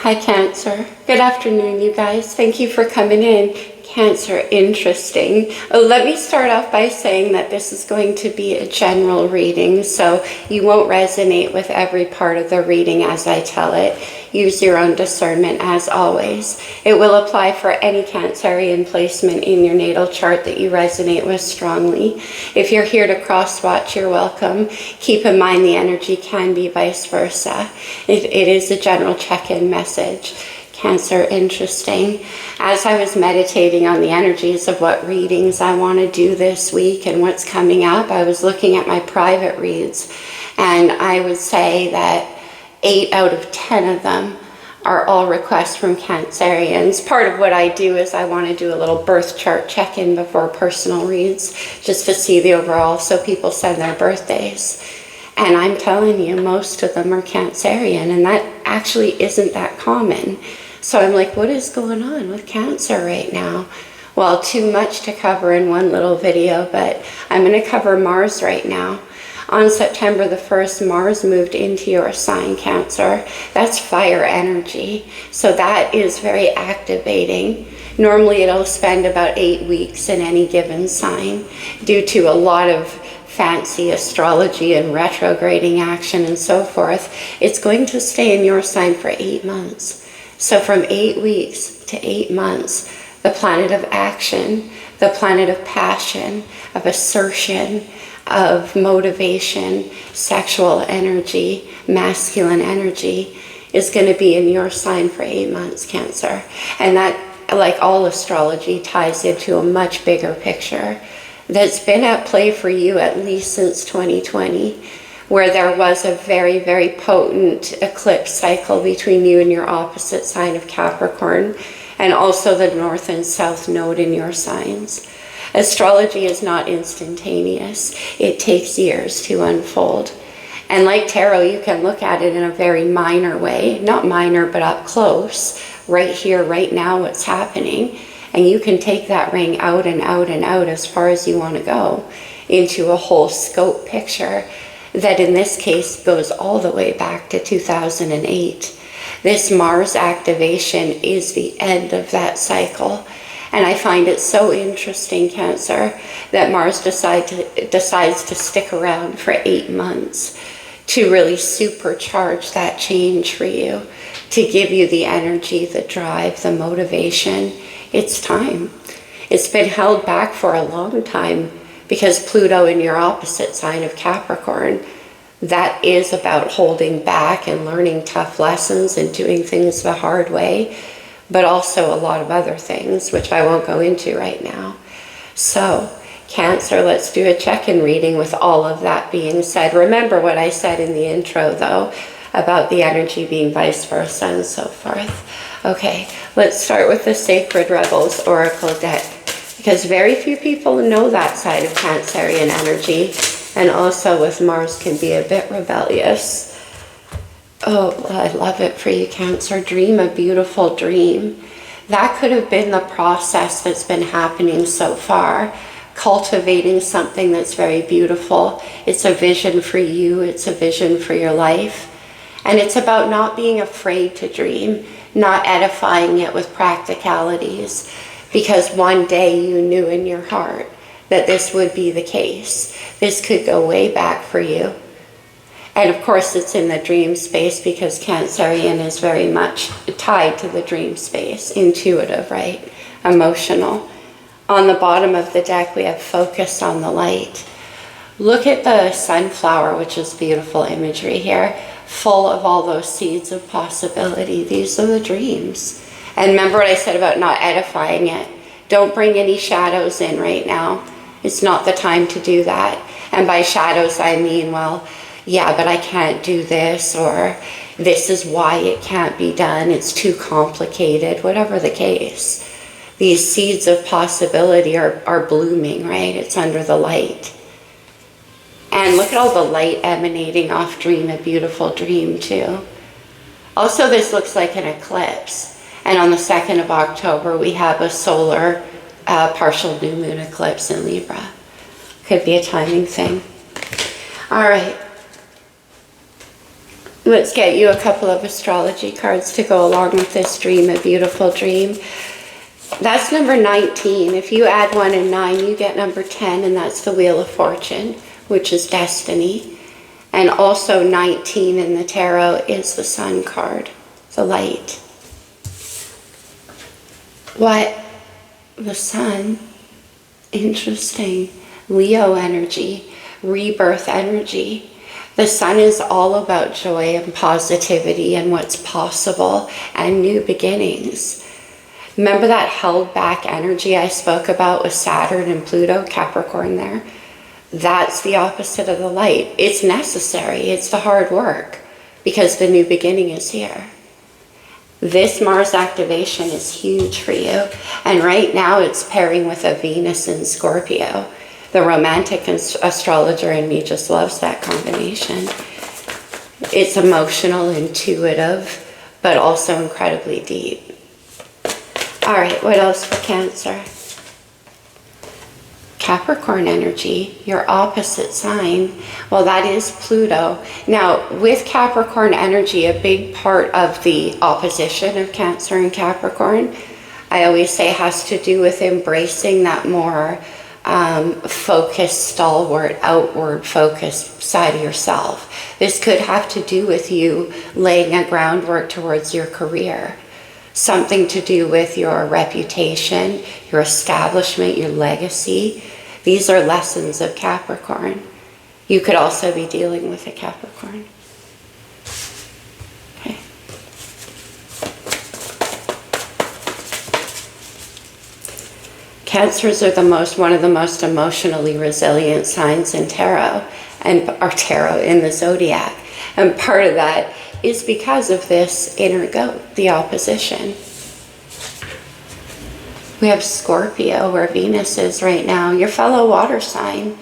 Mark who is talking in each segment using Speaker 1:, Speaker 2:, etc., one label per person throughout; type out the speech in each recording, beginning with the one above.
Speaker 1: Hi, Cancer. Good afternoon, you guys. Thank you for coming in. Cancer, interesting. Let me start off by saying that this is going to be a general reading, so you won't resonate with every part of the reading as I tell it. Use your own discernment as always. It will apply for any Cancerian placement in your natal chart that you resonate with strongly. If you're here to cross-watch, you're welcome. Keep in mind the energy can be vice versa. It is a general check-in message. Cancer, interesting. As I was meditating on the energies of what readings I want to do this week and what's coming up, I was looking at my private reads, and I would say that 8 out of 10 of them are all requests from Cancerians. Part of what I do is I want to do a little birth chart check-in before personal reads, just to see the overall, so people send their birthdays. And I'm telling you, most of them are Cancerian, and that actually isn't that common. So I'm like, what is going on with Cancer right now? Well, too much to cover in one little video, but I'm going to cover Mars right now. On September the 1st, Mars moved into your sign, Cancer. That's fire energy. So that is very activating. Normally it'll spend about 8 weeks in any given sign due to a lot of fancy astrology and retrograding action and so forth. It's going to stay in your sign for 8 months. So from 8 weeks to 8 months, the planet of action, the planet of passion, of assertion, of motivation, sexual energy, masculine energy is going to be in your sign for 8 months, Cancer. And that, like all astrology, ties into a much bigger picture that's been at play for you at least since 2020, where there was a very, very potent eclipse cycle between you and your opposite sign of Capricorn, and also the north and south node in your signs. Astrology is not instantaneous. It takes years to unfold. And like tarot, you can look at it in a very minor way, not minor, but up close, right here, right now, what's happening. And you can take that ring out and out and out as far as you want to go into a whole scope picture that in this case goes all the way back to 2008. This Mars activation is the end of that cycle. And I find it so interesting, Cancer, that Mars decides to stick around for 8 months to really supercharge that change for you, to give you the energy, the drive, the motivation. It's time. It's been held back for a long time because Pluto in your opposite sign of Capricorn, that is about holding back and learning tough lessons and doing things the hard way, but also a lot of other things, which I won't go into right now. So, Cancer, let's do a check-in reading with all of that being said. Remember what I said in the intro, though, about the energy being vice versa and so forth. Okay, let's start with the Sacred Rebels Oracle deck, because very few people know that side of Cancerian energy, and also with Mars can be a bit rebellious. Oh, I love it for you, Cancer. Dream a beautiful dream. That could have been the process that's been happening so far, cultivating something that's very beautiful. It's a vision for you. It's a vision for your life. And it's about not being afraid to dream, not edifying it with practicalities, because one day you knew in your heart that this would be the case. This could go way back for you. And of course it's in the dream space because Cancerian is very much tied to the dream space, intuitive, right? Emotional. On the bottom of the deck we have focused on the light. Look at the sunflower, which is beautiful imagery here, full of all those seeds of possibility. These are the dreams. And remember what I said about not edifying it. Don't bring any shadows in right now. It's not the time to do that. And by shadows I mean, well, yeah, but I can't do this, or this is why it can't be done. It's too complicated, whatever the case. These seeds of possibility are blooming, right? It's under the light. And look at all the light emanating off Dream a Beautiful Dream too. Also, this looks like an eclipse. And on the 2nd of October, we have a solar partial new moon eclipse in Libra. Could be a timing thing. All right. Let's get you a couple of astrology cards to go along with this dream, a beautiful dream. That's number 19. If you add 1 and 9, you get number 10, and that's the Wheel of Fortune, which is destiny. And also 19 in the tarot is the Sun card, the light. What? The Sun. Interesting. Leo energy, rebirth energy. The Sun is all about joy and positivity and what's possible and new beginnings. Remember that held back energy I spoke about with Saturn and Pluto, Capricorn there? That's the opposite of the light. It's necessary. It's the hard work because the new beginning is here. This Mars activation is huge for you. And right now it's pairing with a Venus in Scorpio. The romantic astrologer in me just loves that combination. It's emotional, intuitive, but also incredibly deep. All right, what else for Cancer? Capricorn energy, your opposite sign. Well, that is Pluto. Now, with Capricorn energy, a big part of the opposition of Cancer and Capricorn, I always say, has to do with embracing that more focused, stalwart, outward focused side of yourself. This could have to do with you laying a groundwork towards your career. Something to do with your reputation, your establishment, your legacy. These are lessons of Capricorn. You could also be dealing with a Capricorn. Okay. Cancers are one of the most emotionally resilient signs in tarot, and our tarot in the zodiac. And part of that is because of this inner goat, the opposition. We have Scorpio, where Venus is right now, your fellow water sign.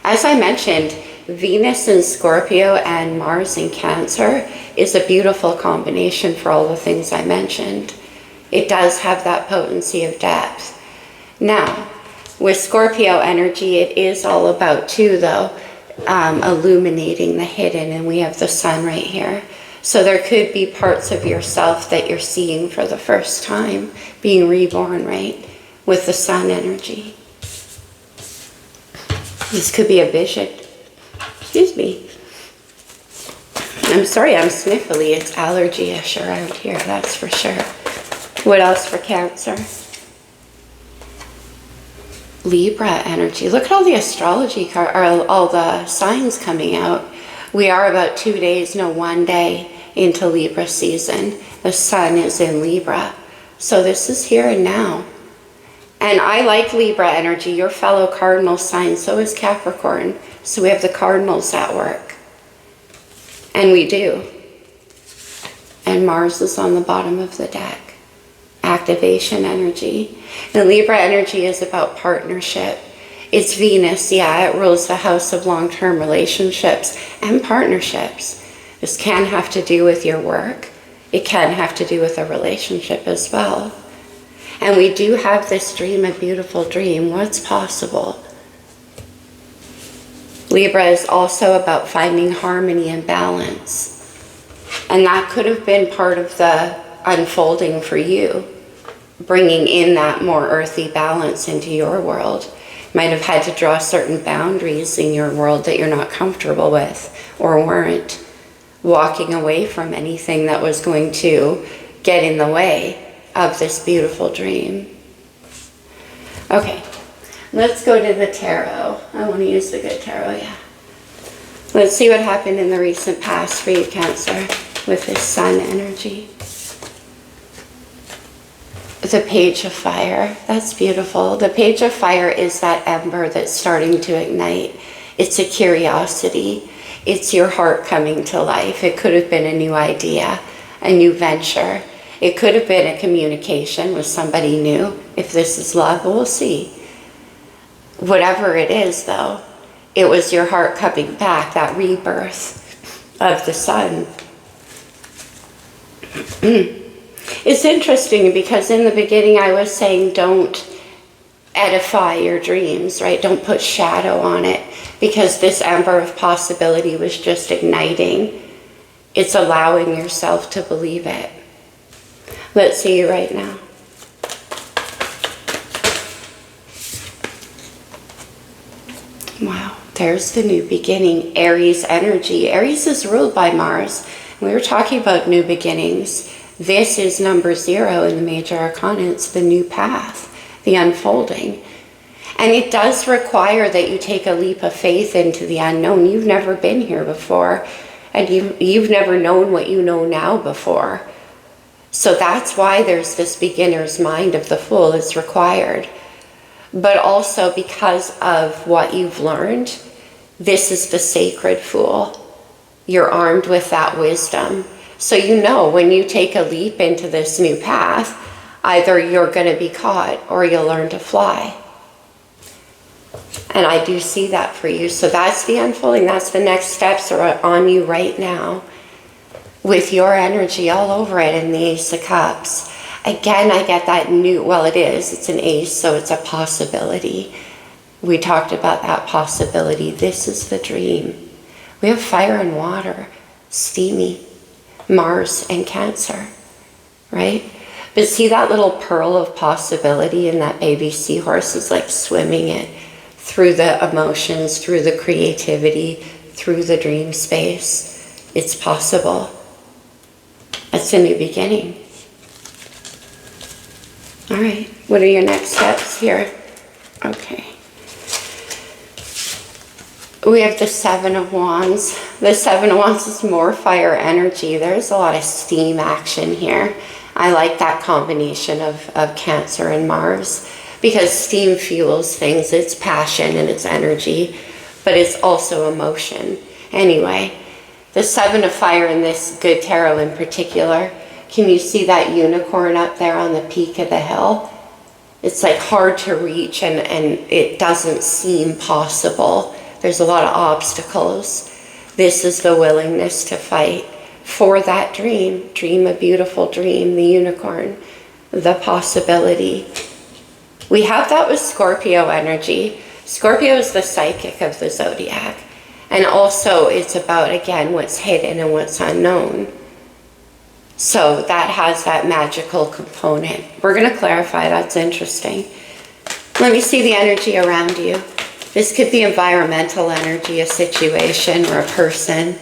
Speaker 1: As I mentioned, Venus in Scorpio and Mars in Cancer is a beautiful combination for all the things I mentioned. It does have that potency of depth. Now, with Scorpio energy, it is all about, too, though, illuminating the hidden, and we have the Sun right here. So there could be parts of yourself that you're seeing for the first time, being reborn, right, with the Sun energy. This could be a vision. Excuse me. I'm sorry, I'm sniffly. It's allergy-ish around here, that's for sure. What else for Cancer? Libra energy. Look at all the astrology cards, or all the signs coming out. We are about 2 days, no, 1 day into Libra season. The Sun is in Libra. So this is here and now. And I like Libra energy, your fellow cardinal sign. So is Capricorn. So we have the cardinals at work. And we do. And Mars is on the bottom of the deck. Activation energy. And Libra energy is about partnership. It's Venus, yeah, it rules the house of long-term relationships and partnerships. This can have to do with your work. It can have to do with a relationship as well. And we do have this dream, a beautiful dream. What's possible? Libra is also about finding harmony and balance. And that could have been part of the unfolding for you, bringing in that more earthy balance into your world. Might have had to draw certain boundaries in your world that you're not comfortable with or weren't. Walking away from anything that was going to get in the way of this beautiful dream. Okay, let's go to the tarot. I want to use the good tarot, yeah. Let's see what happened in the recent past for you, Cancer, with this Sun energy. The Page of Fire, that's beautiful. The Page of Fire is that ember that's starting to ignite. It's a curiosity. It's your heart coming to life. It could have been a new idea, a new venture. It could have been a communication with somebody new. If this is love, we'll see. Whatever it is, though, it was your heart coming back, that rebirth of the Sun. It's interesting because in the beginning I was saying don't edify your dreams, right? Don't put shadow on it, because this ember of possibility was just igniting. It's allowing yourself to believe it. Let's see you right now. Wow, there's the new beginning, Aries energy. Aries is ruled by Mars. We were talking about new beginnings. This is number 0 in the major arcana. It's the new path, the unfolding. And it does require that you take a leap of faith into the unknown. You've never been here before, and you've never known what you know now before. So that's why there's this beginner's mind of the Fool is required. But also because of what you've learned, this is the sacred Fool. You're armed with that wisdom. So you know when you take a leap into this new path, either you're going to be caught or you'll learn to fly. And I do see that for you. So that's the unfolding. That's the next steps are on you right now with your energy all over it in the Ace of Cups. Again, I get that new, well, it's an ace, so it's a possibility. We talked about that possibility. This is the dream. We have fire and water, steamy, Mars and Cancer, right? But see that little pearl of possibility, and that baby seahorse is like swimming it through the emotions, through the creativity, through the dream space. It's possible. It's a new beginning. All right, what are your next steps here? Okay. We have the 7 of Wands. The 7 of Wands is more fire energy. There's a lot of steam action here. I like that combination of Cancer and Mars because steam fuels things. It's passion and it's energy, but it's also emotion. Anyway, the 7 of fire in this good tarot in particular, can you see that unicorn up there on the peak of the hill? It's like hard to reach and it doesn't seem possible. There's a lot of obstacles. This is the willingness to fight for that dream. Dream a beautiful dream, the unicorn, the possibility. We have that with Scorpio energy. Scorpio is the psychic of the zodiac. And also it's about, again, what's hidden and what's unknown. So that has that magical component. We're going to clarify. That's interesting. Let me see the energy around you. This could be environmental energy, a situation or a person.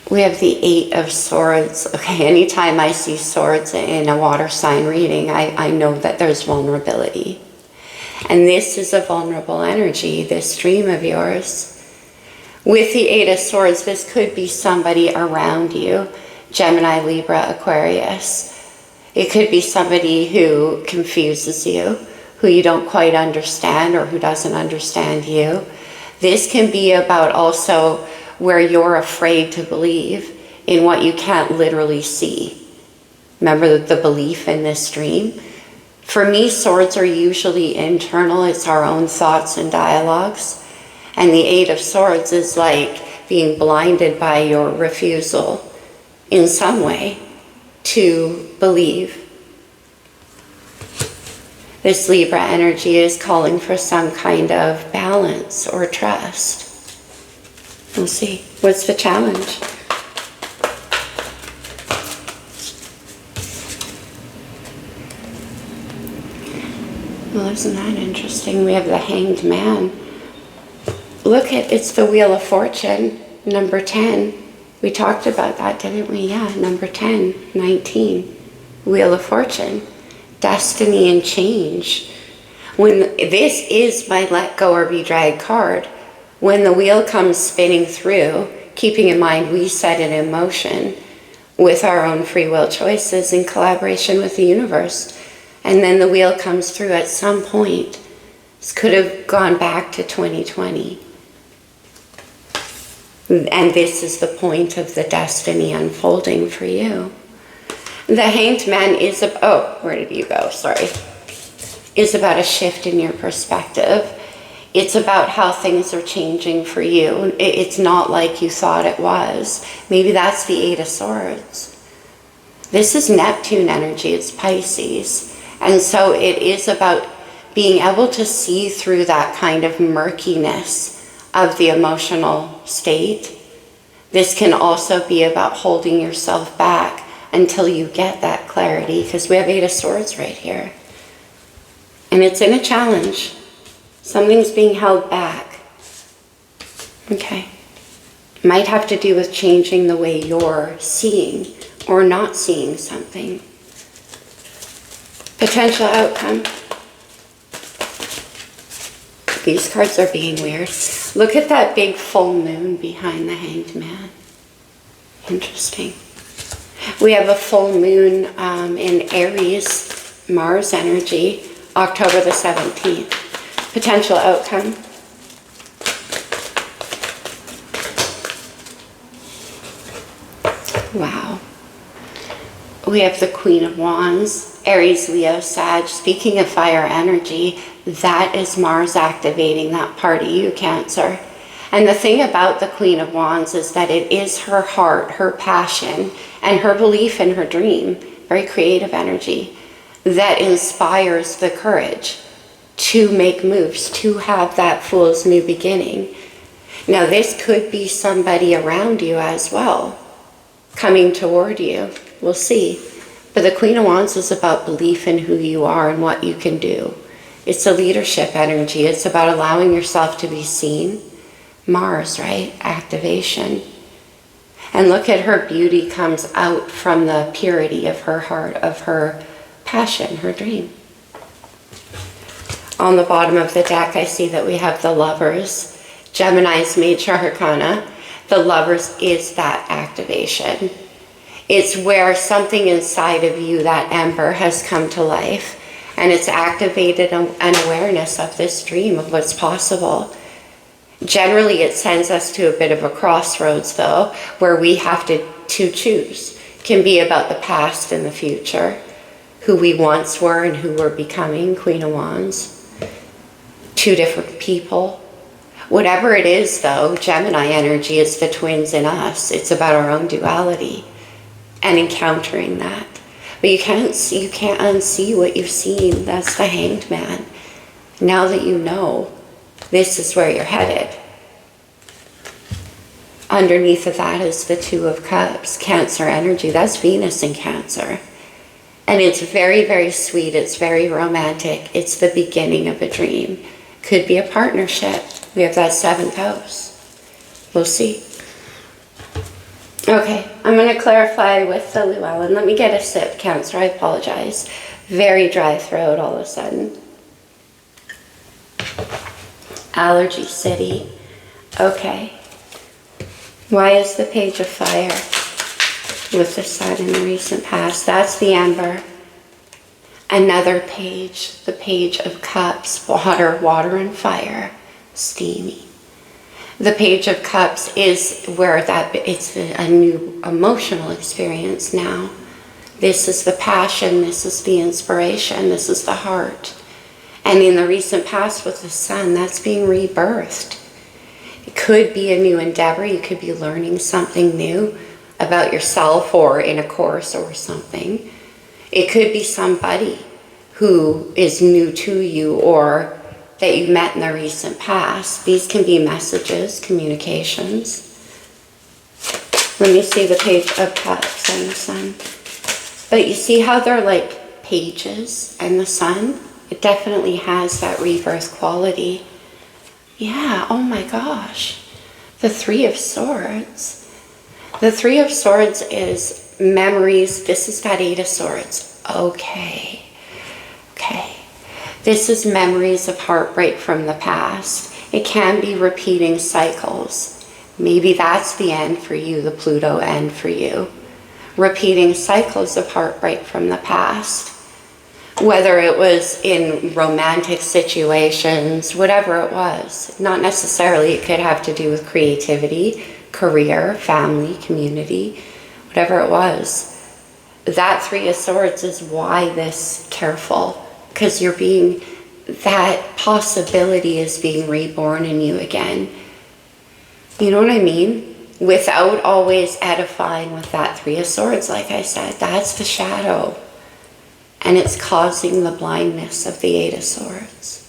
Speaker 1: We have the 8 of Swords. Okay, anytime I see swords in a water sign reading, I know that there's vulnerability. And this is a vulnerable energy, this dream of yours. With the 8 of Swords, this could be somebody around you, Gemini, Libra, Aquarius. It could be somebody who confuses you, who you don't quite understand or who doesn't understand you. This can be about also where you're afraid to believe in what you can't literally see. Remember the belief in this dream? For me, swords are usually internal. It's our own thoughts and dialogues. And the 8 of Swords is like being blinded by your refusal in some way to believe. This Libra energy is calling for some kind of balance or trust. We'll see. What's the challenge? Well, isn't that interesting? We have the Hanged Man. Look at, it's the Wheel of Fortune, number 10. We talked about that, didn't we? Yeah, number 10, 19. Wheel of Fortune, destiny and change. When this is my let go or be dragged card, when the wheel comes spinning through, keeping in mind we set it in motion with our own free will choices in collaboration with the universe. And then the wheel comes through at some point. This could have gone back to 2020. And this is the point of the destiny unfolding for you. The Hanged Man is, where did you go? Sorry. Is about a shift in your perspective. It's about how things are changing for you. It's not like you thought it was. Maybe that's the 8 of Swords. This is Neptune energy. It's Pisces. And so it is about being able to see through that kind of murkiness of the emotional state. This can also be about holding yourself back until you get that clarity, because we have Eight of Swords right here. And it's in a challenge. Something's being held back. Okay. Might have to do with changing the way you're seeing or not seeing something. Potential outcome. These cards are being weird. Look at that big full moon behind the Hanged Man. Interesting. We have a full moon in Aries, Mars energy, October the 17th. Potential outcome. Wow. We have the Queen of Wands, Aries, Leo, Sag. Speaking of fire energy, that is Mars activating that part of you, Cancer. And the thing about the Queen of Wands is that it is her heart, her passion, and her belief in her dream, very creative energy, that inspires the courage to make moves, to have that fool's new beginning. Now, this could be somebody around you as well, coming toward you. We'll see. But the Queen of Wands is about belief in who you are and what you can do. It's a leadership energy. It's about allowing yourself to be seen. Mars, right? Activation. And look at her beauty comes out from the purity of her heart, of her passion, her dream. On the bottom of the deck, I see that we have the Lovers. Gemini's Major Arcana. The Lovers is that activation. It's where something inside of you, that ember, has come to life. And it's activated an awareness of this dream, of what's possible. Generally, it sends us to a bit of a crossroads, though, where we have to choose. It can be about the past and the future, who we once were and who we're becoming, Queen of Wands. Two different people. Whatever it is, though, Gemini energy, it's the twins in us. It's about our own duality and encountering that. But you can't unsee what you've seen. That's the Hanged Man. Now that you know, this is where you're headed. Underneath of that is the Two of Cups, Cancer energy. That's Venus in Cancer. And it's very, very sweet. It's very romantic. It's the beginning of a dream. Could be a partnership. We have that 7th house. We'll see. Okay, I'm going to clarify with the Llewellyn. Let me get a sip, Cancer. I apologize. Very dry throat all of a sudden. Allergy City. Okay. Why is the Page of Fire with the Sun in the recent past? That's the Amber. Another page, the Page of Cups. Water, water and fire. Steamy. The Page of Cups is where it's a new emotional experience now. This is the passion. This is the inspiration. This is the heart. And in the recent past with the Sun, that's being rebirthed. It could be a new endeavor. You could be learning something new about yourself or in a course or something. It could be somebody who is new to you or that you met in the recent past. These can be messages, communications. Let me see the Page of Cups and the Sun. But you see how they're like pages and the Sun? It definitely has that rebirth quality. Yeah, oh my gosh. The Three of Swords. The Three of Swords is memories. This is that Eight of Swords. Okay. Okay. This is memories of heartbreak from the past. It can be repeating cycles. Maybe that's the end for you, the Pluto end for you. Repeating cycles of heartbreak from the past. Whether it was in romantic situations, whatever it was. Not necessarily, it could have to do with creativity, career, family, community, whatever it was. That Three of Swords is why this careful. Because that possibility is being reborn in you again. You know what I mean? Without always edifying with that Three of Swords, like I said, that's the shadow. And it's causing the blindness of the Eight of Swords.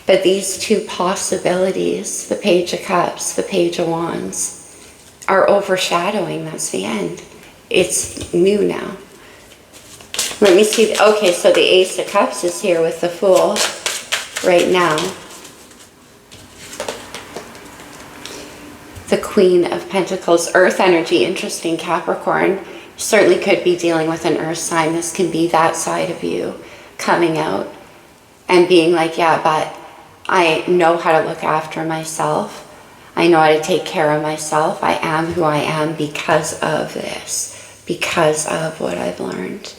Speaker 1: But these two possibilities, the Page of Cups, the Page of Wands, are overshadowing. That's the end. It's new now. Let me see. Okay, so the Ace of Cups is here with the Fool right now. The Queen of Pentacles, Earth energy, interesting, Capricorn. Certainly could be dealing with an Earth sign. This can be that side of you coming out and being like, yeah, but I know how to look after myself. I know how to take care of myself. I am who I am because of this, because of what I've learned.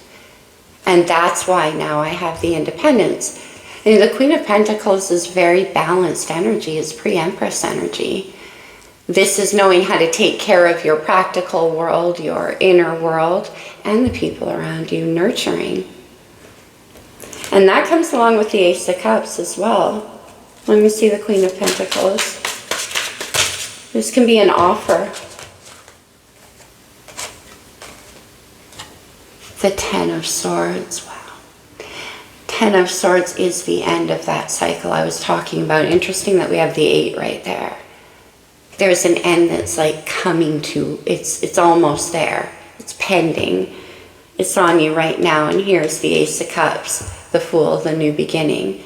Speaker 1: And that's why now I have the independence. And the Queen of Pentacles is very balanced energy. It's pre-Empress energy. This is knowing how to take care of your practical world, your inner world, and the people around you, nurturing. And that comes along with the Ace of Cups as well. Let me see the Queen of Pentacles. This can be an offer. The Ten of Swords. Wow. Ten of Swords is the end of that cycle I was talking about. Interesting that we have the 8 right there. There's an end that's like coming to, it's almost there. It's pending. It's on you right now. And here's the Ace of Cups, the Fool, the new beginning.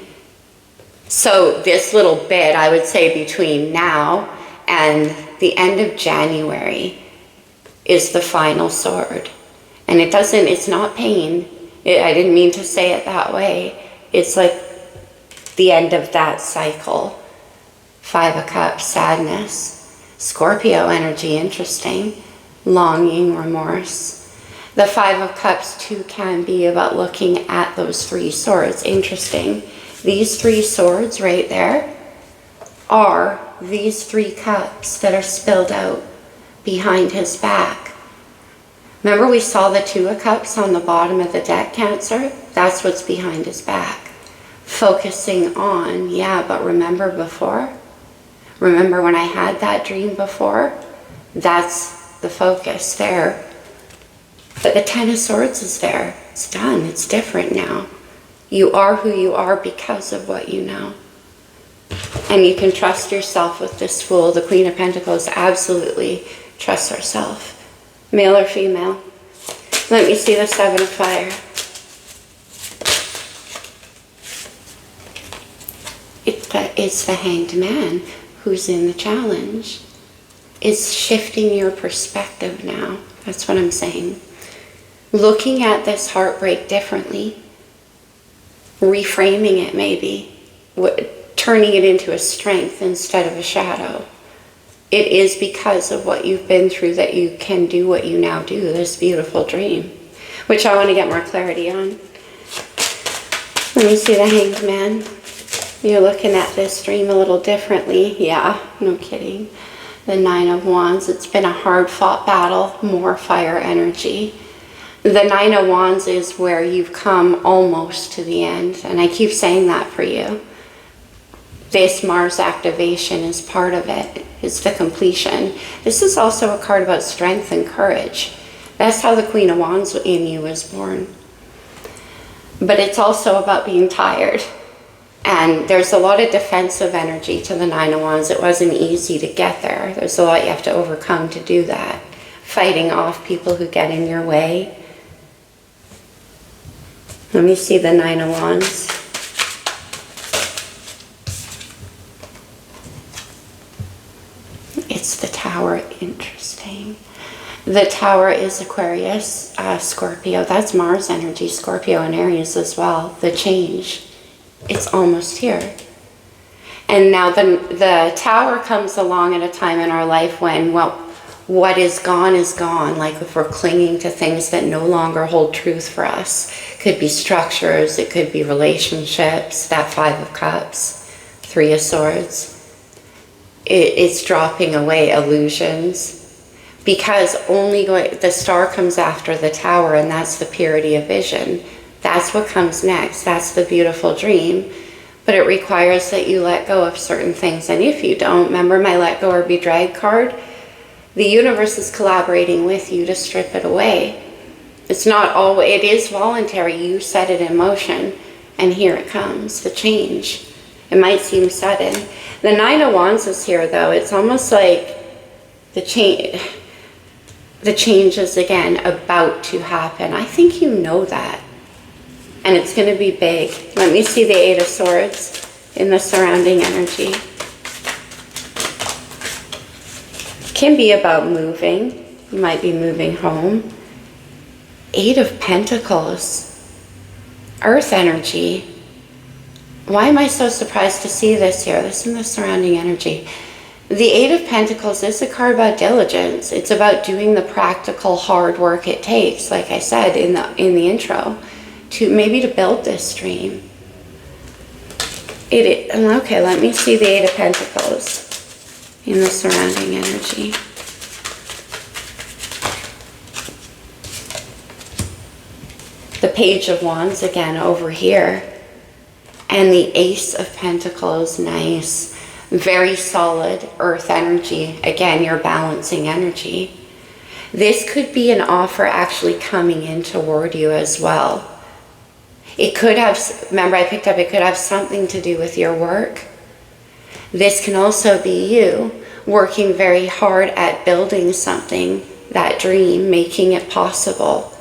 Speaker 1: So this little bit, I would say between now and the end of January is the final sword. And it's not pain. I didn't mean to say it that way. It's like the end of that cycle. 5 of Cups, sadness. Scorpio energy, interesting. Longing, remorse. The 5 of Cups too can be about looking at those 3 swords. Interesting. These 3 swords right there are these 3 cups that are spilled out behind his back. Remember we saw the 2 of Cups on the bottom of the deck, Cancer? That's what's behind his back. Focusing on, yeah, but remember before? Remember when I had that dream before? That's the focus there. But the Ten of Swords is there. It's done. It's different now. You are who you are because of what you know. And you can trust yourself with this Fool. The Queen of Pentacles absolutely trusts herself. Male or female? Let me see the 7 of Fire. It's the Hanged Man who's in the challenge. It's shifting your perspective now. That's what I'm saying. Looking at this heartbreak differently. Reframing it maybe. Turning it into a strength instead of a shadow. It is because of what you've been through that you can do what you now do, this beautiful dream, which I want to get more clarity on. Let me see the Hanged Man. You're looking at this dream a little differently. Yeah, no kidding. The 9 of Wands, it's been a hard-fought battle, more fire energy. The 9 of Wands is where you've come almost to the end, and I keep saying that for you. This Mars activation is part of it. It's the completion. This is also a card about strength and courage. That's how the Queen of Wands in you was born. But it's also about being tired. And there's a lot of defensive energy to the 9 of Wands. It wasn't easy to get there. There's a lot you have to overcome to do that. Fighting off people who get in your way. Let me see the 9 of Wands. It's the Tower. Interesting. The Tower is Aquarius, Scorpio. That's Mars energy, Scorpio and Aries as well. The change. It's almost here. And now the Tower comes along at a time in our life when, well, what is gone is gone. Like if we're clinging to things that no longer hold truth for us. Could be structures, it could be relationships, that 5 of Cups, 3 of Swords. It's dropping away illusions. Because the Star comes after the Tower, and that's the purity of vision. That's what comes next. That's the beautiful dream. But it requires that you let go of certain things. And if you don't, remember my let go or be dragged card? The universe is collaborating with you to strip it away. It's not always, it is voluntary. You set it in motion. And here it comes, the change. It might seem sudden. The Nine of Wands is here, though. It's almost like the change is again about to happen. I think you know that. And it's going to be big. Let me see the Eight of Swords in the surrounding energy. It can be about moving. You might be moving home. Eight of Pentacles. Earth energy. Why am I so surprised to see this here? This in the surrounding energy. The Eight of Pentacles is a card about diligence. It's about doing the practical hard work it takes, like I said in the intro, to build this dream. Okay, let me see the Eight of Pentacles in the surrounding energy. The Page of Wands again over here. And the Ace of Pentacles, nice. Very solid earth energy. Again, your balancing energy. This could be an offer actually coming in toward you as well. It could have, remember I picked up, it could have something to do with your work. This can also be you working very hard at building something, that dream, making it possible.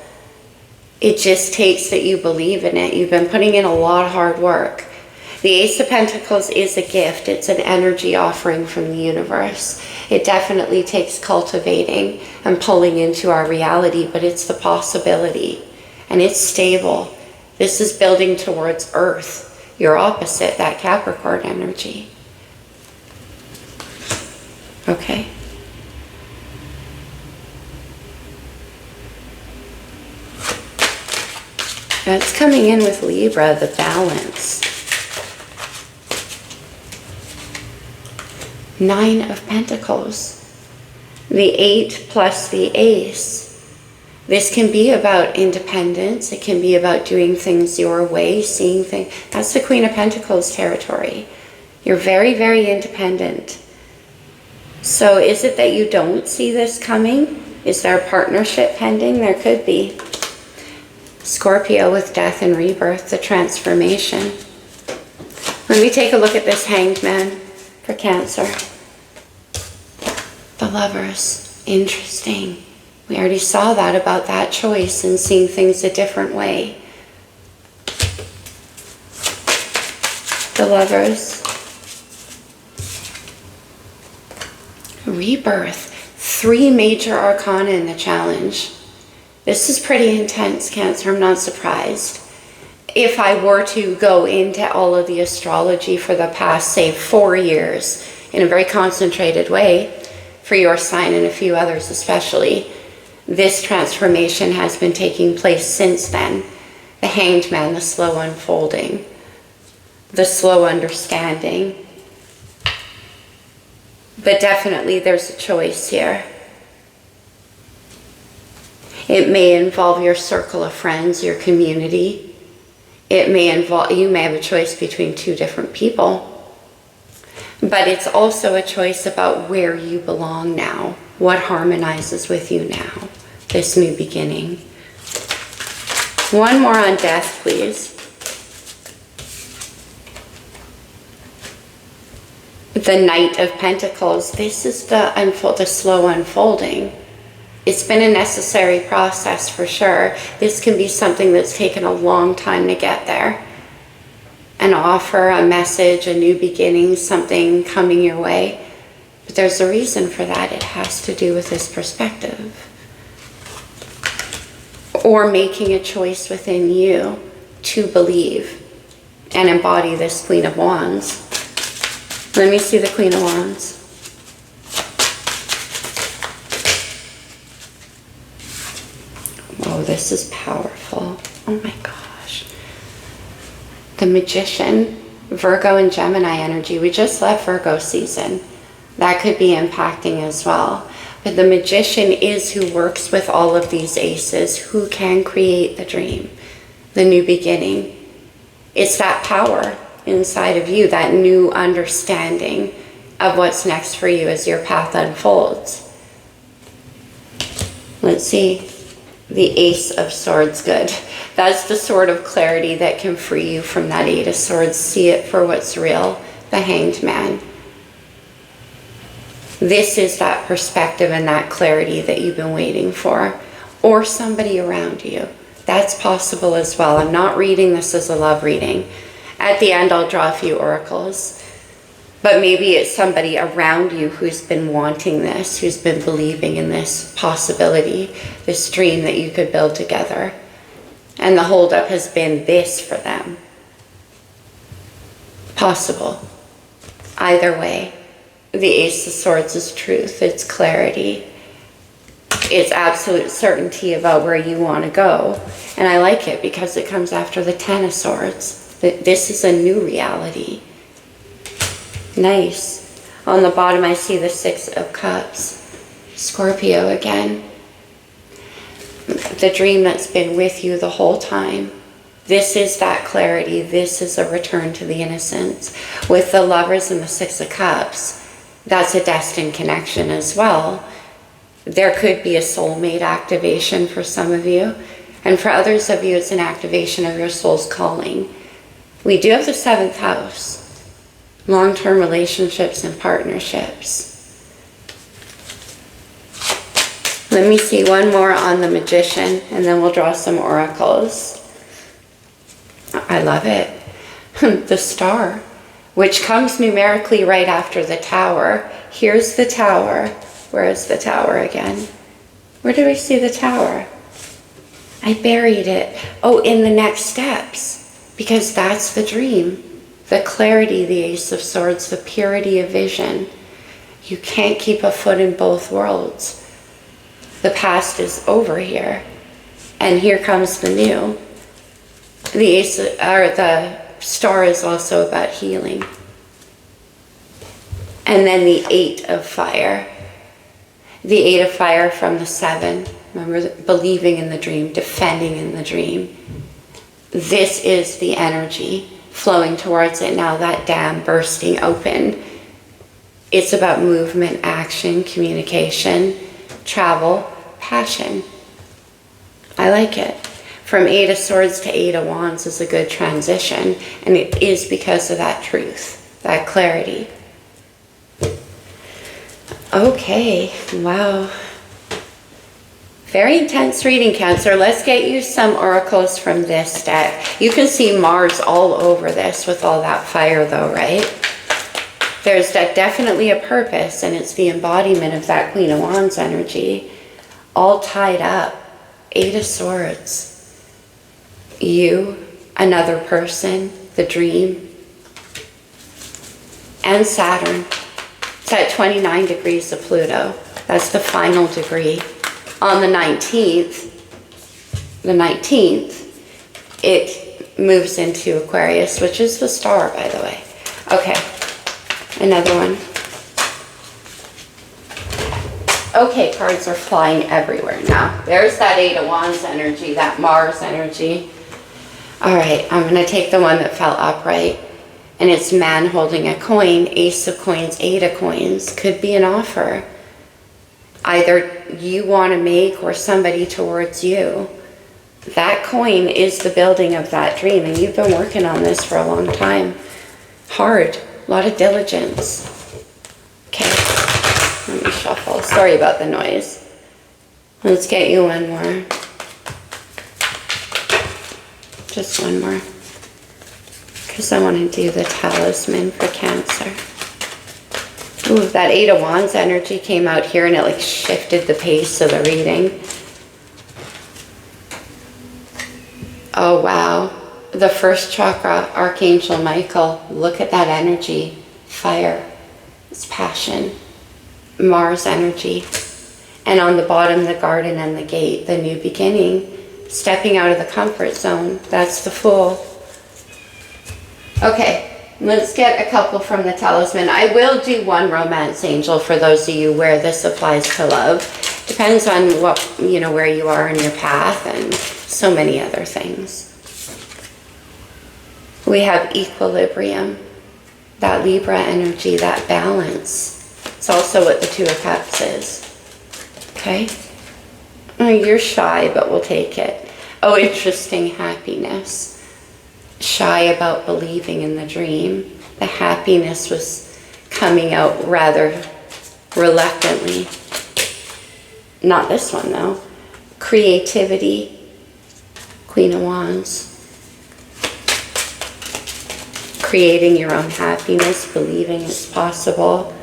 Speaker 1: It just takes that you believe in it. You've been putting in a lot of hard work. The Ace of Pentacles is a gift. It's an energy offering from the universe. It definitely takes cultivating and pulling into our reality, but it's the possibility. And it's stable. This is building towards Earth, your opposite, that Capricorn energy. Okay. That's coming in with Libra, the balance. Nine of Pentacles. The Eight plus the Ace. This can be about independence. It can be about doing things your way, seeing things. That's the Queen of Pentacles territory. You're very, very independent. So is it that you don't see this coming? Is there a partnership pending? There could be. Scorpio with death and rebirth, the transformation. Let me take a look at this Hanged Man for Cancer. The Lovers. Interesting. We already saw that about that choice and seeing things a different way. The Lovers. Rebirth. 3 major arcana in the challenge. This is pretty intense, Cancer. I'm not surprised. If I were to go into all of the astrology for the past, say, 4 years in a very concentrated way, for your sign and a few others especially, this transformation has been taking place since then. The Hanged Man, the slow unfolding, the slow understanding. But definitely there's a choice here. It may involve your circle of friends, your community. It may involve, you may have a choice between 2 different people. But it's also a choice about where you belong now. What harmonizes with you now? This new beginning. One more on death, please. The Knight of Pentacles. This is the slow unfolding. It's been a necessary process for sure. This can be something that's taken a long time to get there. An offer, a message, a new beginning, something coming your way. But there's a reason for that. It has to do with this perspective. Or making a choice within you to believe and embody this Queen of Wands. Let me see the Queen of Wands. Oh, this is powerful. Oh my gosh. The Magician, Virgo and Gemini energy. We just left Virgo season. That could be impacting as well. But the Magician is who works with all of these aces, who can create the dream, the new beginning. It's that power inside of you, that new understanding of what's next for you as your path unfolds. Let's see. The Ace of Swords, good. That's the sort of clarity that can free you from that Eight of Swords. See it for what's real. The Hanged Man. This is that perspective and that clarity that you've been waiting for. Or somebody around you. That's possible as well. I'm not reading this as a love reading. At the end, I'll draw a few oracles. But maybe it's somebody around you who's been wanting this, who's been believing in this possibility, this dream that you could build together. And the holdup has been this for them. Possible. Either way, the Ace of Swords is truth. It's clarity. It's absolute certainty about where you want to go. And I like it because it comes after the Ten of Swords. This is a new reality. Nice. On the bottom, I see the Six of Cups. Scorpio again. The dream that's been with you the whole time. This is that clarity. This is a return to the innocence. With the Lovers and the Six of Cups, that's a destined connection as well. There could be a soulmate activation for some of you. And for others of you, it's an activation of your soul's calling. We do have the 7th house. Long-term relationships and partnerships. Let me see one more on the Magician, and then we'll draw some oracles. I love it. The Star, which comes numerically right after the Tower. Here's the Tower. Where is the Tower again? Where do we see the Tower? I buried it. Oh, in the next steps, because that's the dream. The clarity, the Ace of Swords, the purity of vision. You can't keep a foot in both worlds. The past is over here, and here comes the new. The Star is also about healing. And then the Eight of Fire. The Eight of Fire from the 7. Remember, believing in the dream, defending in the dream. This is the energy flowing towards it now, that dam bursting open. It's about movement, action, communication, travel, passion. I like it. From Eight of Swords to Eight of Wands is a good transition, and it is because of that truth, that clarity. Okay, wow. Very intense reading, Cancer. Let's get you some oracles from this deck. You can see Mars all over this with all that fire though, right? There's definitely a purpose, and it's the embodiment of that Queen of Wands energy. All tied up. Eight of Swords. You, another person, the dream. And Saturn. It's at 29 degrees of Pluto. That's the final degree. On the 19th, it moves into Aquarius, which is the Star, by the way. Okay, another one. Okay, cards are flying everywhere now. There's that Eight of Wands energy, that Mars energy. All right, I'm going to take the one that fell upright, and it's man holding a coin. Ace of Coins, Eight of Coins. Could be an offer. Either you want to make or somebody towards you. That coin is the building of that dream, and you've been working on this for a long time. Hard, a lot of diligence. Okay, let me shuffle. Sorry about the noise. Let's get you one more. Just one more. Because I want to do the talisman for Cancer. Ooh, that Eight of Wands energy came out here, and it like shifted the pace of the reading. Oh, wow. The first chakra, Archangel Michael. Look at that energy. Fire. It's passion. Mars energy. And on the bottom, the garden and the gate, the new beginning. Stepping out of the comfort zone. That's the Fool. Okay. Let's get a couple from the talisman. I will do one romance angel for those of you where this applies to love. Depends on what, where you are in your path and so many other things. We have equilibrium, that Libra energy, that balance. It's also what the Two of Cups is. Okay? Oh, you're shy, but we'll take it. Oh, interesting, happiness. Shy about believing in the dream. The happiness was coming out rather reluctantly. Not this one, though. Creativity. Queen of Wands. Creating your own happiness, believing it's possible.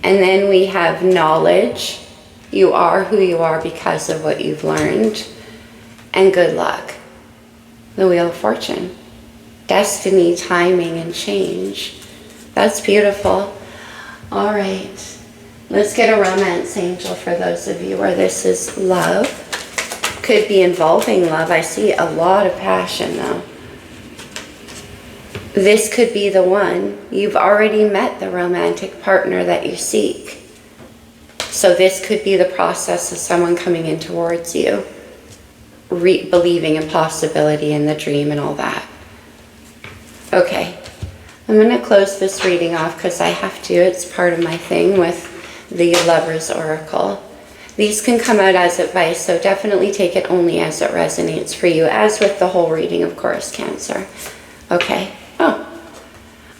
Speaker 1: And then we have knowledge. You are who you are because of what you've learned. And good luck. The Wheel of Fortune. Destiny, timing, and change. That's beautiful. All right. Let's get a romance angel for those of you where this is love. Could be involving love. I see a lot of passion though. This could be the one. You've already met the romantic partner that you seek. So this could be the process of someone coming in towards you, believing in possibility in the dream and all that. Okay, I'm going to close this reading off because I have to. It's part of my thing with the Lover's Oracle. These can come out as advice, so definitely take it only as it resonates for you, as with the whole reading, of course, Cancer. Okay. Oh,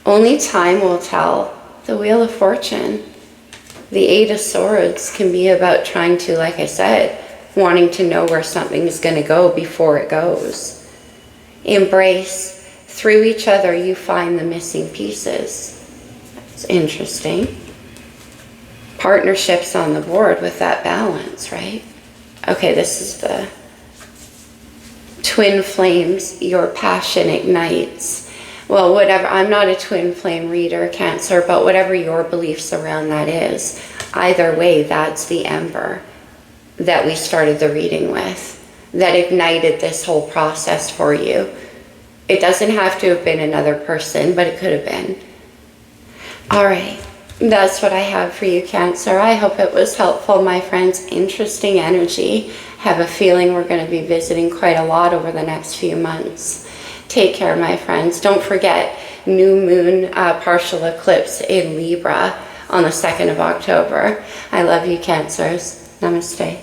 Speaker 1: only time will tell. The Wheel of Fortune. The Eight of Swords can be about trying to, like I said, wanting to know where something is going to go before it goes. Embrace. Through each other, you find the missing pieces. It's interesting. Partnerships on the board with that balance, right? Okay, this is the twin flames. Your passion ignites. Well, whatever. I'm not a twin flame reader, Cancer, but whatever your beliefs around that is, either way, that's the ember that we started the reading with, that ignited this whole process for you. It doesn't have to have been another person, but it could have been. All right. That's what I have for you, Cancer. I hope it was helpful, my friends. Interesting energy. Have a feeling we're going to be visiting quite a lot over the next few months. Take care, my friends. Don't forget, new moon partial eclipse in Libra on the 2nd of October. I love you, Cancers. Namaste.